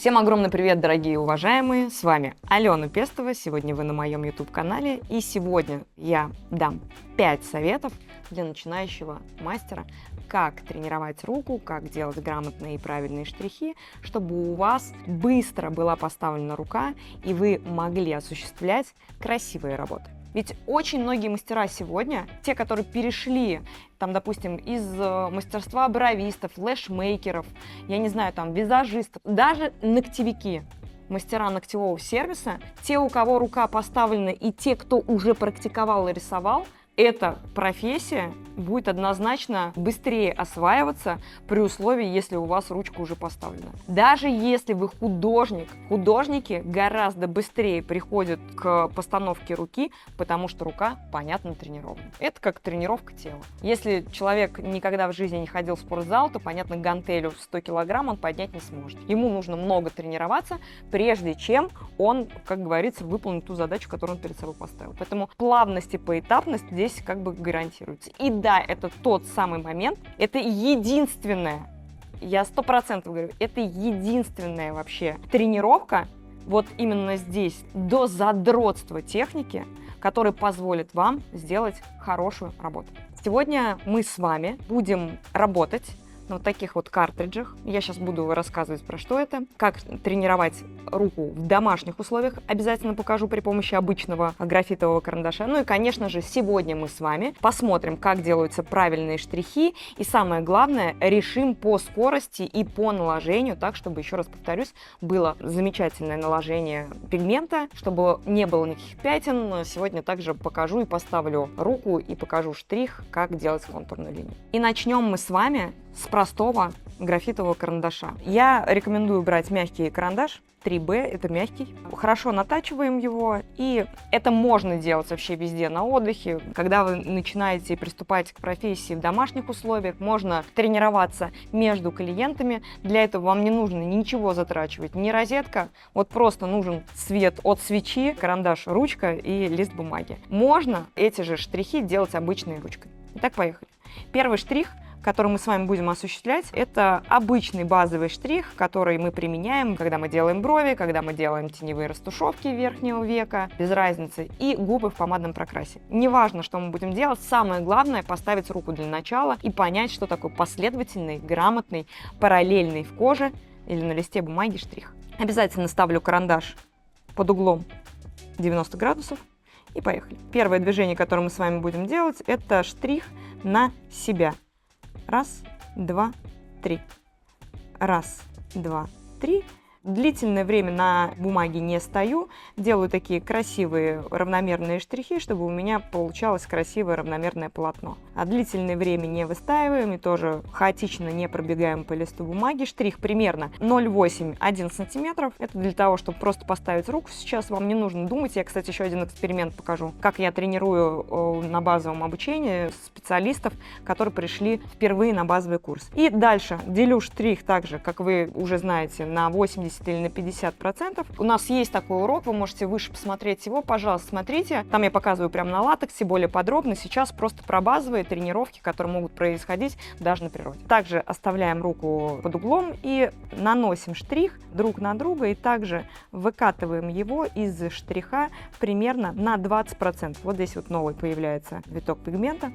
Всем огромный привет, дорогие и уважаемые, с вами Алена Пестова, сегодня вы на моем YouTube-канале, и сегодня я дам 5 советов для начинающего мастера, как тренировать руку, как делать грамотные и правильные штрихи, чтобы у вас быстро была поставлена рука, и вы могли осуществлять красивые работы. Ведь очень многие мастера сегодня, те, которые перешли, там, допустим, из мастерства бровистов, лэшмейкеров, я не знаю, там, визажистов, даже ногтевики, мастера ногтевого сервиса, те, у кого рука поставлена, и те, кто уже практиковал и рисовал, эта профессия будет однозначно быстрее осваиваться при условии, если у вас ручка уже поставлена. Даже если вы художник, художники гораздо быстрее приходят к постановке руки, потому что рука, понятно, тренирована. Это как тренировка тела. Если человек никогда в жизни не ходил в спортзал, то, понятно, гантелю в 100 килограмм он поднять не сможет. Ему нужно много тренироваться, прежде чем он, как говорится, выполнит ту задачу, которую он перед собой поставил. Поэтому плавность и поэтапность здесь как бы гарантируется. И да, это тот самый момент, это единственное, я 100% говорю, это единственная вообще тренировка, вот именно здесь, до задротства техники, которая позволит вам сделать хорошую работу. Сегодня мы с вами будем работать на вот таких вот картриджах. Я сейчас буду рассказывать про что это, как тренировать руку в домашних условиях. Обязательно покажу при помощи обычного графитового карандаша. Ну и, конечно же, сегодня мы с вами посмотрим, как делаются правильные штрихи. И самое главное, решим по скорости и по наложению, так, чтобы, еще раз повторюсь, было замечательное наложение пигмента, чтобы не было никаких пятен. Сегодня также покажу и поставлю руку и покажу штрих, как делать контурную линию. И начнем мы с вами с простого графитового карандаша. Я рекомендую брать мягкий карандаш, 3B, это мягкий. Хорошо натачиваем его, и это можно делать вообще везде на отдыхе. Когда вы начинаете приступать к профессии в домашних условиях, можно тренироваться между клиентами. Для этого вам не нужно ничего затрачивать, ни розетка, вот просто нужен свет от свечи, карандаш, ручка и лист бумаги. Можно эти же штрихи делать обычной ручкой. Итак, поехали. Первый штрих, который мы с вами будем осуществлять, это обычный базовый штрих, который мы применяем, когда мы делаем брови, когда мы делаем теневые растушевки верхнего века, без разницы, и губы в помадном прокрасе. Неважно, что мы будем делать, самое главное поставить руку для начала и понять, что такое последовательный, грамотный, параллельный в коже или на листе бумаги штрих. Обязательно ставлю карандаш под углом 90 градусов и поехали. Первое движение, которое мы с вами будем делать, это штрих на себя. Раз, два, три. Раз, два, три. Длительное время на бумаге не стою, делаю такие красивые равномерные штрихи, чтобы у меня получалось красивое равномерное полотно. А длительное время не выстаиваем и тоже хаотично не пробегаем по листу бумаги. Штрих примерно 0,8-1 см. Это для того, чтобы просто поставить руку. Сейчас вам не нужно думать. Я, кстати, еще один эксперимент покажу, как я тренирую на базовом обучении специалистов, которые пришли впервые на базовый курс. И дальше делю штрих так же, как вы уже знаете, на 80 или на 50%. У нас есть такой урок, вы можете выше посмотреть его, пожалуйста, смотрите. Там я показываю прямо на латексе более подробно. Сейчас просто про базовые тренировки, которые могут происходить даже на природе. Также оставляем руку под углом и наносим штрих друг на друга, и также выкатываем его из штриха примерно на 20%. Вот здесь вот новый появляется виток пигмента.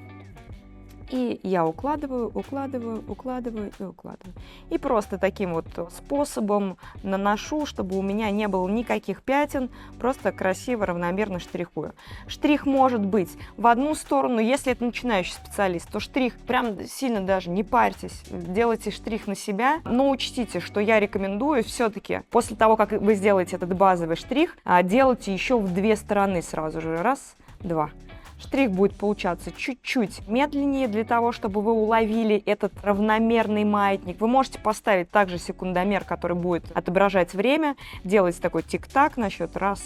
И я укладываю, укладываю, укладываю и укладываю. И просто таким вот способом наношу, чтобы у меня не было никаких пятен, просто красиво, равномерно штрихую. Штрих может быть в одну сторону, если это начинающий специалист, то штрих прям сильно даже не парьтесь, делайте штрих на себя, но учтите, что я рекомендую все-таки после того, как вы сделаете этот базовый штрих, делайте еще в две стороны сразу же. Раз, два. Штрих будет получаться чуть-чуть медленнее для того, чтобы вы уловили этот равномерный маятник. Вы можете поставить также секундомер, который будет отображать время. Делайте такой тик-так на счет раз,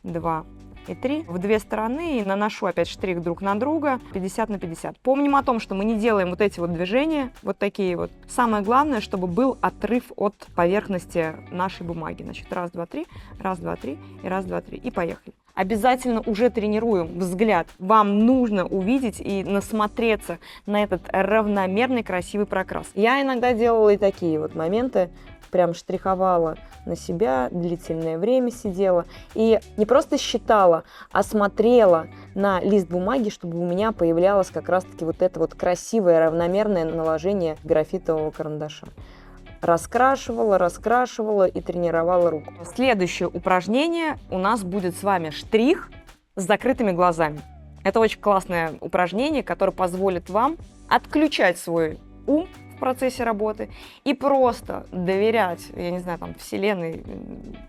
два и три в две стороны. И наношу опять штрих друг на друга 50 на 50. Помним о том, что мы не делаем вот эти вот движения, вот такие вот. Самое главное, чтобы был отрыв от поверхности нашей бумаги. Значит, раз, два, три и раз, два, три. И поехали. обязательно уже тренируем взгляд. Вам нужно увидеть и насмотреться на этот равномерный красивый прокрас. Я иногда делала и такие вот моменты, прям штриховала на себя, длительное время сидела и не просто считала, а смотрела на лист бумаги, чтобы у меня появлялось как раз-таки вот это вот красивое равномерное наложение графитового карандаша. Раскрашивала и тренировала руку. Следующее упражнение у нас будет с вами штрих с закрытыми глазами. Это очень классное упражнение, которое позволит вам отключать свой ум в процессе работы и просто доверять, я не знаю, там, вселенной,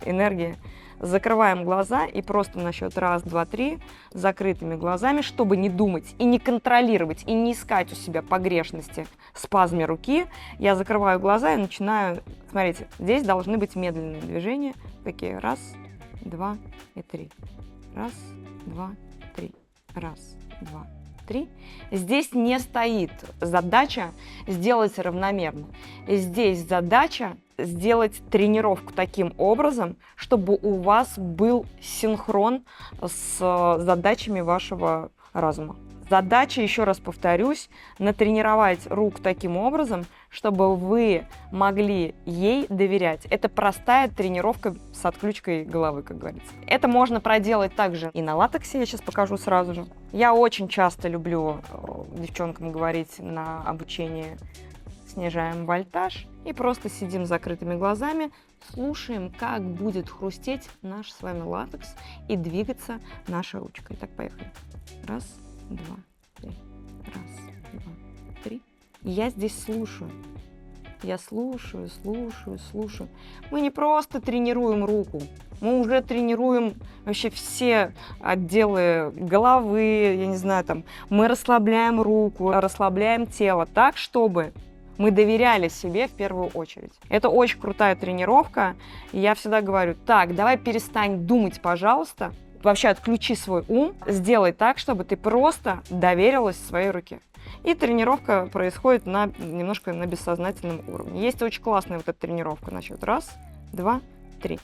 энергии. Закрываем глаза и просто на счет 1, 2, 3 с закрытыми глазами, чтобы не думать и не контролировать, и не искать у себя погрешности в спазме руки. Я закрываю глаза и начинаю, смотрите, здесь должны быть медленные движения, такие 1, 2 и 3. 1, 2, 3. 1, 2, 3. Здесь не стоит задача сделать равномерно. Здесь задача сделать тренировку таким образом, чтобы у вас был синхрон с задачами вашего разума. Задача, еще раз повторюсь, натренировать руку таким образом, чтобы вы могли ей доверять. Это простая тренировка с отключкой головы, как говорится. Это можно проделать также и на латексе, я сейчас покажу сразу же. Я очень часто люблю девчонкам говорить на обучении: снижаем вольтаж и просто сидим с закрытыми глазами, слушаем, как будет хрустеть наш с вами латекс и двигаться наша ручка. Итак, поехали. 1, 2, 3. 1, 2, 3. Я здесь слушаю. Я слушаю. Мы не просто тренируем руку, мы уже тренируем вообще все отделы головы, я не знаю, там, мы расслабляем руку, расслабляем тело так, чтобы мы доверяли себе в первую очередь. Это очень крутая тренировка. И я всегда говорю: так, давай перестань думать, пожалуйста. Вообще отключи свой ум, сделай так, чтобы ты просто доверилась своей руке. И тренировка происходит немножко на бессознательном уровне. Есть очень классная вот эта тренировка. Значит, 1, 2, 3.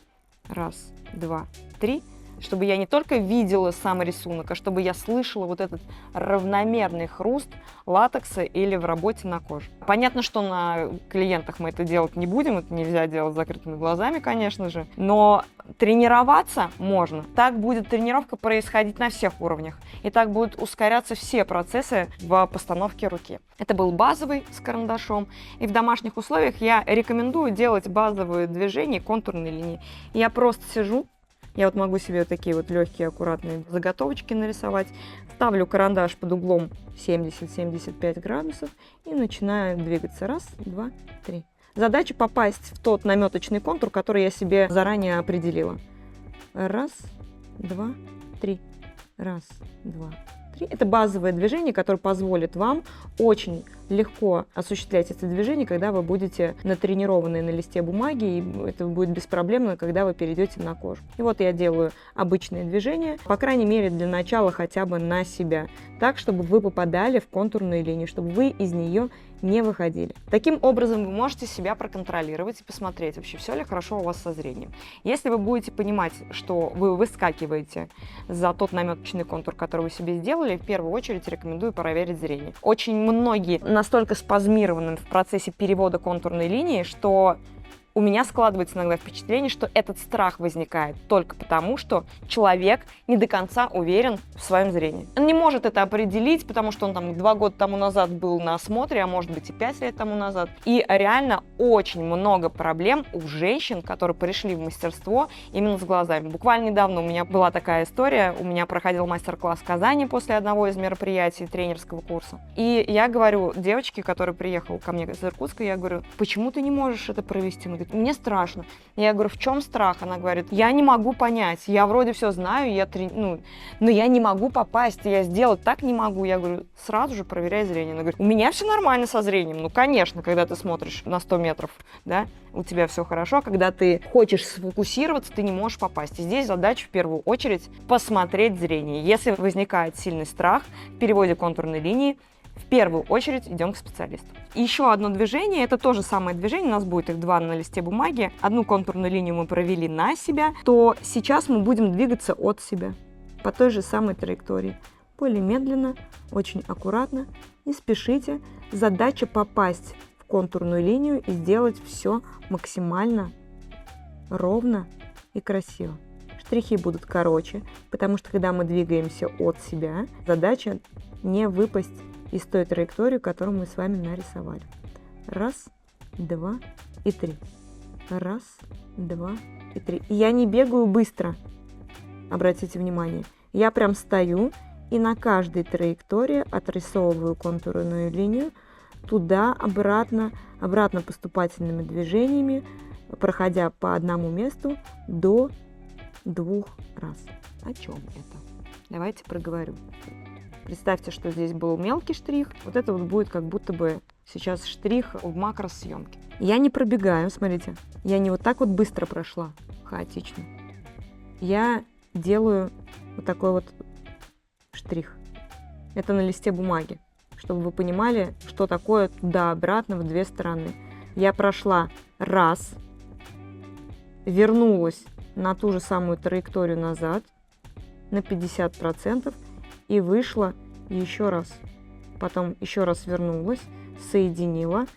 1, 2, 3. Чтобы я не только видела сам рисунок, а чтобы я слышала вот этот равномерный хруст латекса или в работе на коже. Понятно, что на клиентах мы это делать не будем, это нельзя делать с закрытыми глазами, конечно же, но тренироваться можно. Так будет тренировка происходить на всех уровнях, и так будут ускоряться все процессы в постановке руки. Это был базовый с карандашом, и в домашних условиях я рекомендую делать базовые движения контурной линии. Я просто сижу. Я вот могу себе такие вот легкие, аккуратные заготовочки нарисовать. Ставлю карандаш под углом 70-75 градусов и начинаю двигаться. 1, 2, 3. Задача попасть в тот наметочный контур, который я себе заранее определила. 1, 2, 3. 1, 2, 3. Это базовое движение, которое позволит вам очень легко осуществлять это движение, когда вы будете натренированы на листе бумаги, и это будет беспроблемно, когда вы перейдете на кожу. И вот я делаю обычные движения, по крайней мере для начала хотя бы на себя, так, чтобы вы попадали в контурную линию, чтобы вы из нее не выходили. Таким образом вы можете себя проконтролировать и посмотреть, вообще все ли хорошо у вас со зрением. Если вы будете понимать, что вы выскакиваете за тот наметочный контур, который вы себе сделали, в первую очередь рекомендую проверить зрение. Очень многие настолько спазмированы в процессе перевода контурной линии, что у меня складывается иногда впечатление, что этот страх возникает только потому, что человек не до конца уверен в своем зрении. Он не может это определить, потому что он там 2 года тому назад был на осмотре, а может быть и 5 лет тому назад. И реально очень много проблем у женщин, которые пришли в мастерство именно с глазами. Буквально недавно у меня была такая история, у меня проходил мастер-класс в Казани после одного из мероприятий тренерского курса. И я говорю девочке, которая приехала ко мне из Иркутска, я говорю: почему ты не можешь это провести? Она говорит: мне страшно. Я говорю: в чем страх? Она говорит: я не могу понять, я вроде все знаю, но я не могу попасть, я сделать так не могу. Я говорю: сразу же проверяй зрение. Она говорит: у меня все нормально со зрением. Ну, конечно, когда ты смотришь на 100 метров, да, у тебя все хорошо, когда ты хочешь сфокусироваться, ты не можешь попасть. И здесь задача в первую очередь посмотреть зрение. Если возникает сильный страх в переводе контурной линии, в первую очередь идем к специалисту. Еще одно движение, это то же самое движение, у нас будет их 2 на листе бумаги. Одну контурную линию мы провели на себя, то сейчас мы будем двигаться от себя. по той же самой траектории. Более медленно, очень аккуратно, не спешите. Задача попасть в контурную линию и сделать все максимально ровно и красиво. Штрихи будут короче, потому что когда мы двигаемся от себя, задача не выпасть из той траектории, которую мы с вами нарисовали. Раз, два и три. Раз, два и три. И я не бегаю быстро. Обратите внимание. Я прям стою и на каждой траектории отрисовываю контурную линию туда-обратно, обратно поступательными движениями, проходя по одному месту до 2 раз. О чем это? Давайте проговорю. Представьте, что здесь был мелкий штрих. Вот это вот будет как будто бы сейчас штрих в макросъемке. Я не пробегаю, смотрите. Я не вот так вот быстро прошла, хаотично. Я делаю вот такой вот штрих. Это на листе бумаги, чтобы вы понимали, что такое туда-обратно в 2 стороны. Я прошла раз, вернулась на ту же самую траекторию назад на 50% и вышла еще раз. Потом еще раз вернулась, соединила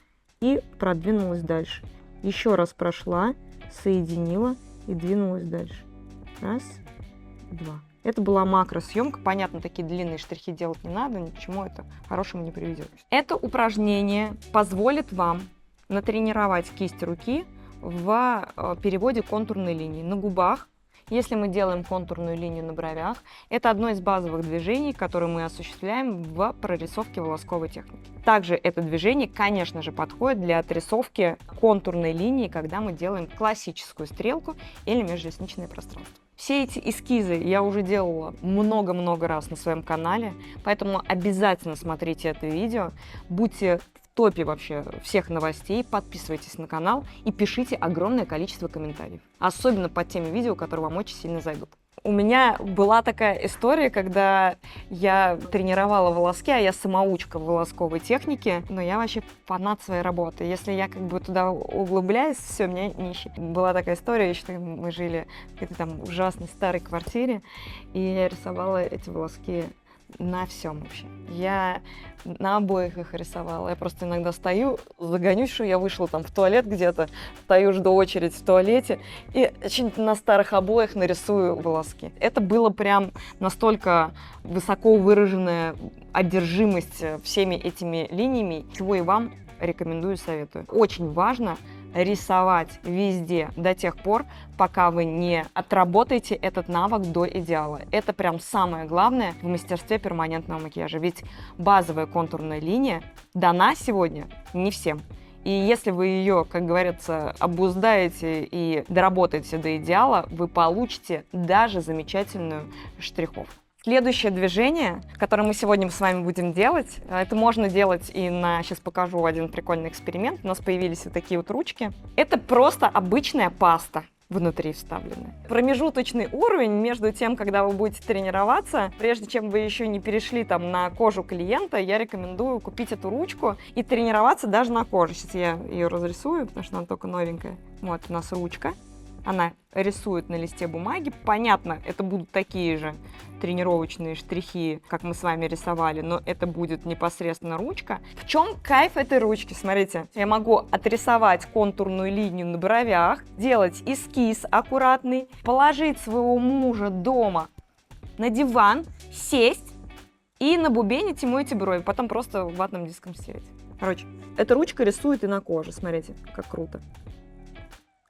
и продвинулась дальше. Еще раз прошла, соединила и двинулась дальше. Раз, два. Это была макросъемка. Понятно, такие длинные штрихи делать не надо, ни к чему это хорошему не приведет. Это упражнение позволит вам натренировать кисть руки в переводе контурной линии на губах. Если мы делаем контурную линию на бровях, это одно из базовых движений, которые мы осуществляем в прорисовке волосковой техники. Также это движение, конечно же, подходит для отрисовки контурной линии, когда мы делаем классическую стрелку или межресничное пространство. Все эти эскизы я уже делала много-много раз на своем канале, поэтому обязательно смотрите это видео, будьте в топе вообще всех новостей, подписывайтесь на канал и пишите огромное количество комментариев, особенно под теми видео, которые вам очень сильно зайдут. У меня была такая история, когда я тренировала волоски, а я самоучка в волосковой технике, но я вообще фанат своей работы. Если я как бы туда углубляюсь, все, меня не ищет. Была такая история, еще мы жили в какой-то там ужасной старой квартире, и я рисовала эти волоски на всем вообще. Я на обоих их рисовала. Я просто иногда стою, загонюсь, что я вышла там в туалет где-то, стою, жду очередь в туалете и что-нибудь на старых обоях нарисую волоски. Это было прям настолько высоко выраженная одержимость всеми этими линиями, чего и вам рекомендую, советую. Очень важно рисовать везде до тех пор, пока вы не отработаете этот навык до идеала. Это прям самое главное в мастерстве перманентного макияжа. Ведь базовая контурная линия дана сегодня не всем. И если вы ее, как говорится, обуздаете и доработаете до идеала, вы получите даже замечательную штриховку. Следующее движение, которое мы сегодня с вами будем делать, это можно делать и на... Сейчас покажу один прикольный эксперимент. У нас появились вот такие вот ручки. Это просто обычная паста внутри вставленная. Промежуточный уровень между тем, когда вы будете тренироваться, прежде чем вы еще не перешли там на кожу клиента, я рекомендую купить эту ручку и тренироваться даже на коже. Сейчас я ее разрисую, потому что она только новенькая. Вот у нас ручка. Она рисует на листе бумаги. Понятно, это будут такие же тренировочные штрихи, как мы с вами рисовали, но это будет непосредственно ручка. В чем кайф этой ручки? Смотрите, я могу отрисовать контурную линию на бровях, делать эскиз аккуратный, положить своего мужа дома на диван, сесть и набубенить ему эти брови, потом просто ватным диском стереть. Короче, эта ручка рисует и на коже, смотрите, как круто.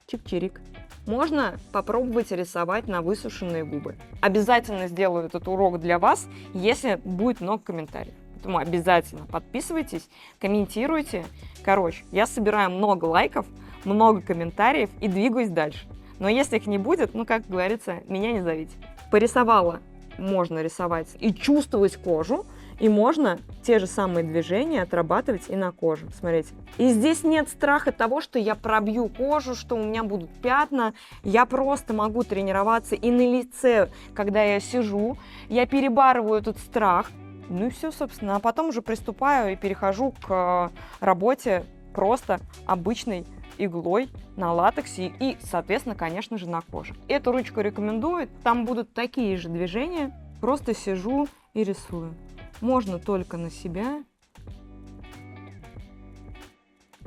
Чик-чирик. Можно попробовать рисовать на высушенные губы. Обязательно сделаю этот урок для вас, если будет много комментариев. Поэтому обязательно подписывайтесь, комментируйте. Короче, я собираю много лайков, много комментариев и двигаюсь дальше. Но если их не будет, ну, как говорится, меня не зовите. Порисовала, можно рисовать и чувствовать кожу, и можно те же самые движения отрабатывать и на коже. Смотрите. И здесь нет страха того, что я пробью кожу, что у меня будут пятна. Я просто могу тренироваться и на лице, когда я сижу, я перебарываю этот страх. Ну и все, собственно. А потом уже приступаю и перехожу к работе просто обычной иглой на латексе и, соответственно, конечно же, на коже. Эту ручку рекомендую. Там будут такие же движения. просто сижу и рисую. Можно только на себя.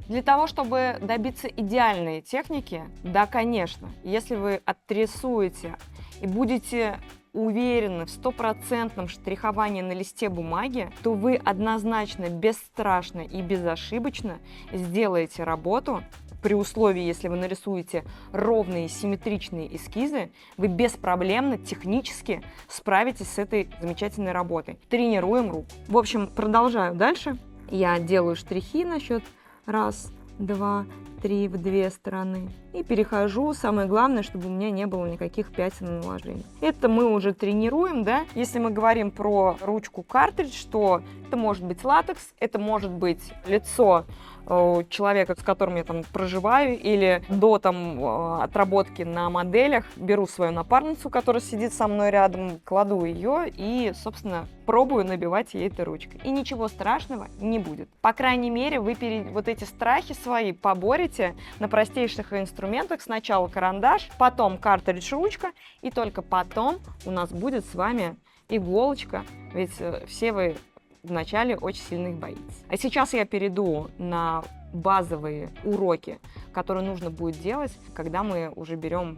Для того, чтобы добиться идеальной техники, да, конечно, если вы отрисуете и будете уверены в стопроцентном штриховании на листе бумаги, то вы однозначно, бесстрашно и безошибочно сделаете работу. При условии, если вы нарисуете ровные симметричные эскизы, вы беспроблемно технически справитесь с этой замечательной работой. Тренируем руку. В общем, продолжаю дальше. Я делаю штрихи на счет 1, 2, 3 в 2 стороны. И перехожу. Самое главное, чтобы у меня не было никаких пятен наложений. Это мы уже тренируем, да. Если мы говорим про ручку картридж, то это может быть латекс, это может быть лицо человека, с которым я там проживаю, или до отработки на моделях беру свою напарницу, которая сидит со мной рядом, кладу ее и, собственно, пробую набивать ей этой ручкой. И ничего страшного не будет. По крайней мере, вы вот эти страхи свои поборете на простейших инструментах. Сначала карандаш, потом картридж-ручка, и только потом у нас будет с вами иголочка, ведь все вы вначале очень сильно их боитесь. А сейчас я перейду на базовые уроки, которые нужно будет делать, когда мы уже берем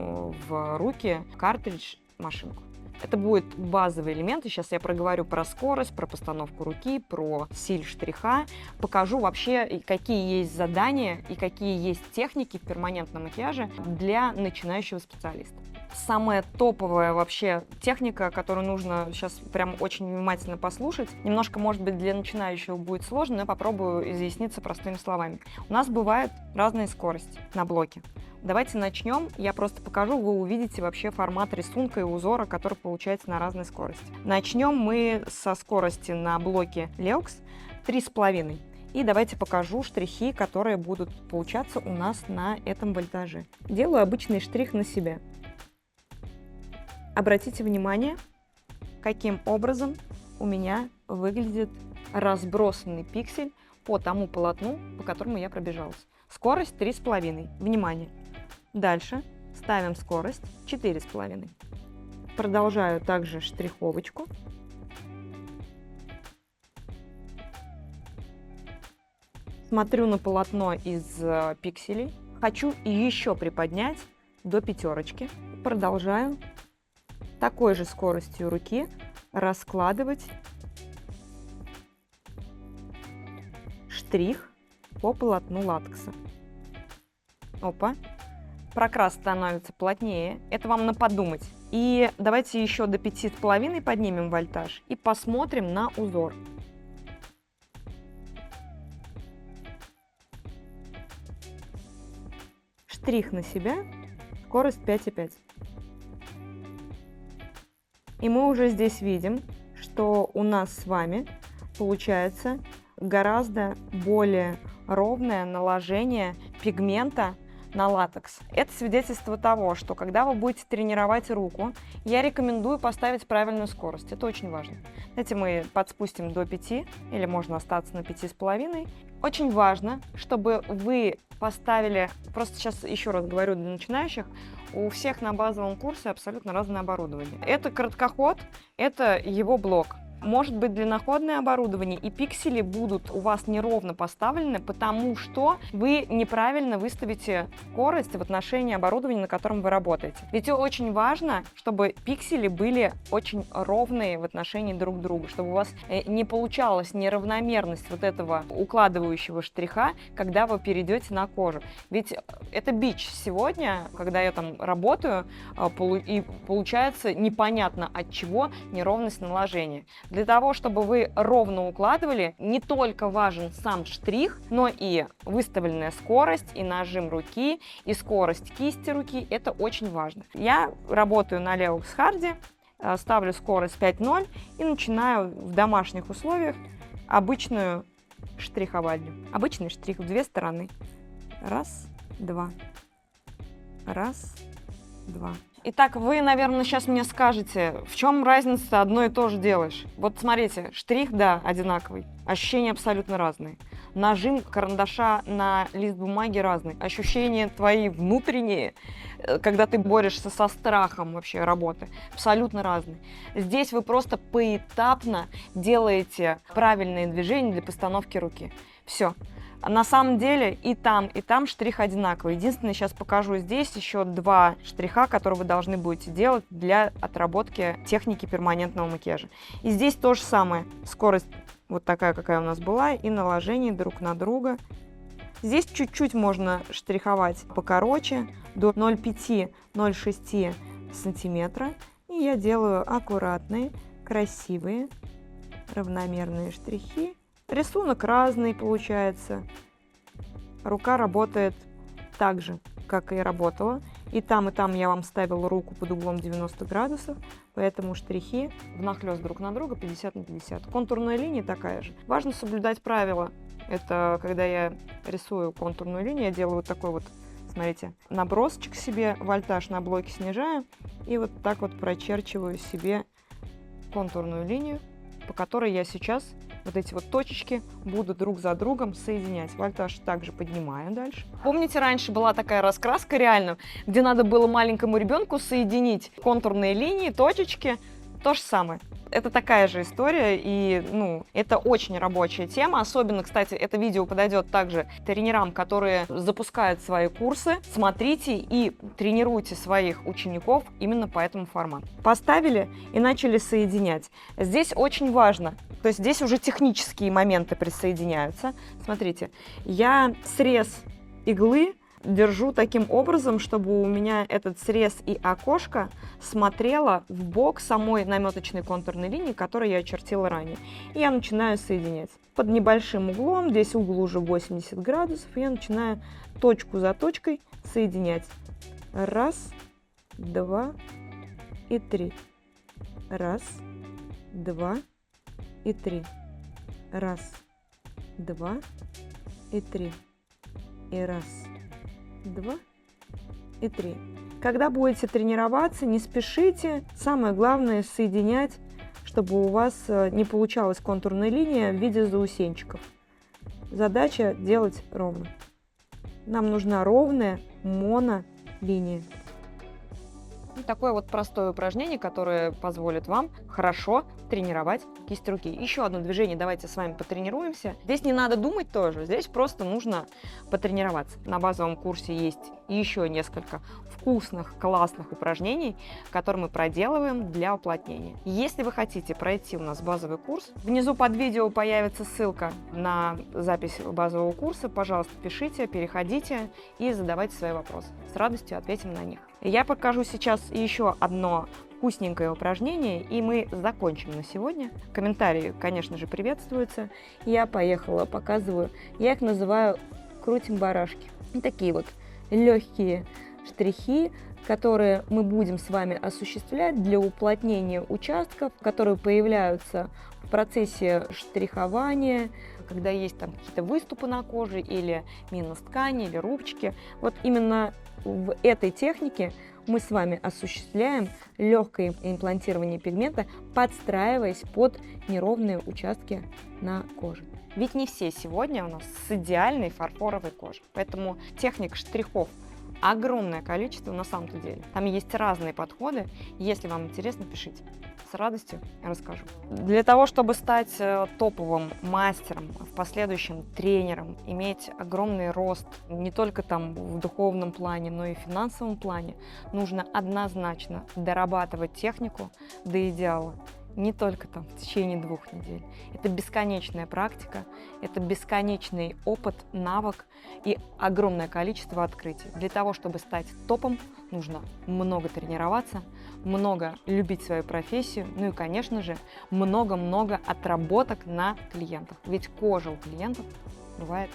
в руки картридж, машинку. Это будут базовые элементы. Сейчас я проговорю про скорость, про постановку руки, про стиль штриха. Покажу вообще, какие есть задания и какие есть техники в перманентном макияже для начинающего специалиста. Самая топовая вообще техника, которую нужно сейчас прям очень внимательно послушать. Немножко, может быть, для начинающего будет сложно, но я попробую изъясниться простыми словами. У нас бывают разные скорости на блоке. Давайте начнем. Я просто покажу, вы увидите вообще формат рисунка и узора, который получается на разной скорости. Начнем мы со скорости на блоке Leux 3,5. И давайте покажу штрихи, которые будут получаться у нас на этом вольтаже. Делаю обычный штрих на себя. Обратите внимание, каким образом у меня выглядит разбросанный пиксель по тому полотну, по которому я пробежалась. Скорость 3,5. Внимание! Дальше ставим скорость 4,5. Продолжаю также штриховочку. Смотрю на полотно из пикселей. Хочу еще приподнять до 5. Продолжаю такой же скоростью руки раскладывать штрих по полотну латекса. Опа! Прокрас становится плотнее. Это вам на подумать. И давайте еще до 5,5 поднимем вольтаж и посмотрим на узор. Штрих на себя, скорость 5,5. И мы уже здесь видим, что у нас с вами получается гораздо более ровное наложение пигмента на латекс. Это свидетельство того, что когда вы будете тренировать руку, я рекомендую поставить правильную скорость. Это очень важно. Знаете, мы подспустим до 5, или можно остаться на 5,5. Очень важно, чтобы вы поставили, просто сейчас еще раз говорю для начинающих, у всех на базовом курсе абсолютно разное оборудование. Это короткоход, это его блок. Может быть длинноходное оборудование, и пиксели будут у вас неровно поставлены, потому что вы неправильно выставите скорость в отношении оборудования, на котором вы работаете. Ведь очень важно, чтобы пиксели были очень ровные в отношении друг друга, чтобы у вас не получалась неравномерность вот этого укладывающего штриха, когда вы перейдете на кожу. Ведь это бич сегодня, когда я там работаю, и получается непонятно от чего неровность наложения. Для того, чтобы вы ровно укладывали, не только важен сам штрих, но и выставленная скорость, и нажим руки, и скорость кисти руки. Это очень важно. Я работаю на Leux Hardy, ставлю скорость 5.0 и начинаю в домашних условиях обычную штриховальню. Обычный штрих в 2 стороны. Раз, два. Раз, два. Итак, вы, наверное, сейчас мне скажете, в чем разница, одно и то же делаешь. Вот смотрите, штрих, да, одинаковый, ощущения абсолютно разные. нажим карандаша на лист бумаги разный, ощущения твои внутренние, когда ты борешься со страхом вообще работы, абсолютно разные. Здесь вы просто поэтапно делаете правильные движения для постановки руки. Все. На самом деле и там штрих одинаковый. Единственное, сейчас покажу здесь еще 2 штриха, которые вы должны будете делать для отработки техники перманентного макияжа. И здесь то же самое. Скорость вот такая, какая у нас была, и наложение друг на друга. Здесь чуть-чуть можно штриховать покороче, до 0,5-0,6 сантиметра. И я делаю аккуратные, красивые, равномерные штрихи. Рисунок разный получается. Рука работает так же, как и работала. И там я вам ставила руку под углом 90 градусов, поэтому штрихи внахлёст друг на друга 50 на 50. Контурная линия такая же. Важно соблюдать правила. Это когда я рисую контурную линию, я делаю вот такой вот, смотрите, набросочек себе, вольтаж на блоке снижаю и вот так вот прочерчиваю себе контурную линию, по которой я сейчас вот эти вот точечки буду друг за другом соединять. Вольтаж также поднимаю дальше. Помните, раньше была такая раскраска реально, где надо было маленькому ребенку соединить контурные линии, точечки? То же самое. Это такая же история, и это очень рабочая тема. Особенно, кстати, это видео подойдет также тренерам, которые запускают свои курсы. Смотрите и тренируйте своих учеников именно по этому формату. Поставили и начали соединять. Здесь очень важно, то есть здесь уже технические моменты присоединяются. Смотрите, я срез иглы держу таким образом, чтобы у меня этот срез и окошко смотрело в бок самой наметочной контурной линии, которую я очертила ранее. И я начинаю соединять. Под небольшим углом, здесь угол уже 80 градусов, я начинаю точку за точкой соединять. 1, 2 и 3. 1, 2 и 3. 1, 2 и 3. И 1, 2 и 3. Когда будете тренироваться, не спешите. Самое главное соединять, чтобы у вас не получалась контурная линия в виде заусенчиков. Задача делать ровно. Нам нужна ровная монолиния. Такое вот простое упражнение, которое позволит вам хорошо тренировать кисть руки. Еще одно движение давайте с вами потренируемся. Здесь не надо думать тоже, здесь просто нужно потренироваться. На базовом курсе есть еще несколько вкусных, классных упражнений, которые мы проделываем для уплотнения. Если вы хотите пройти у нас базовый курс, внизу под видео появится ссылка на запись базового курса. Пожалуйста, пишите, переходите и задавайте свои вопросы. С радостью ответим на них. Я покажу сейчас еще одно вкусненькое упражнение, и мы закончим на сегодня. Комментарии, конечно же, приветствуются. Я поехала, показываю. Я их называю крутим барашки. И такие вот легкие штрихи, которые мы будем с вами осуществлять для уплотнения участков, которые появляются в процессе штрихования, когда есть там какие-то выступы на коже или минус ткани, или рубчики. Вот именно в этой технике мы с вами осуществляем легкое имплантирование пигмента, подстраиваясь под неровные участки на коже. Ведь не все сегодня у нас с идеальной фарфоровой кожей, поэтому техник штрихов огромное количество на самом-то деле. Там есть разные подходы. Если вам интересно, пишите. С радостью расскажу. Для того, чтобы стать топовым мастером, в последующем тренером, иметь огромный рост не только там в духовном плане, но и в финансовом плане, нужно однозначно дорабатывать технику до идеала. Не только там в течение 2 недель. Это бесконечная практика, это бесконечный опыт, навык и огромное количество открытий. Для того, чтобы стать топом, нужно много тренироваться, много любить свою профессию, ну и, конечно же, много-много отработок на клиентах. Ведь кожа у клиентов бывает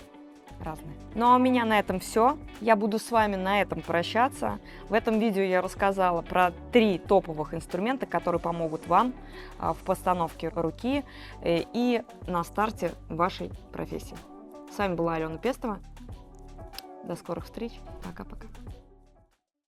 разные. Ну а у меня на этом все. Я буду с вами на этом прощаться. В этом видео я рассказала про 3 топовых инструмента, которые помогут вам в постановке руки и на старте вашей профессии. С вами была Алена Пестова. До скорых встреч. Пока-пока.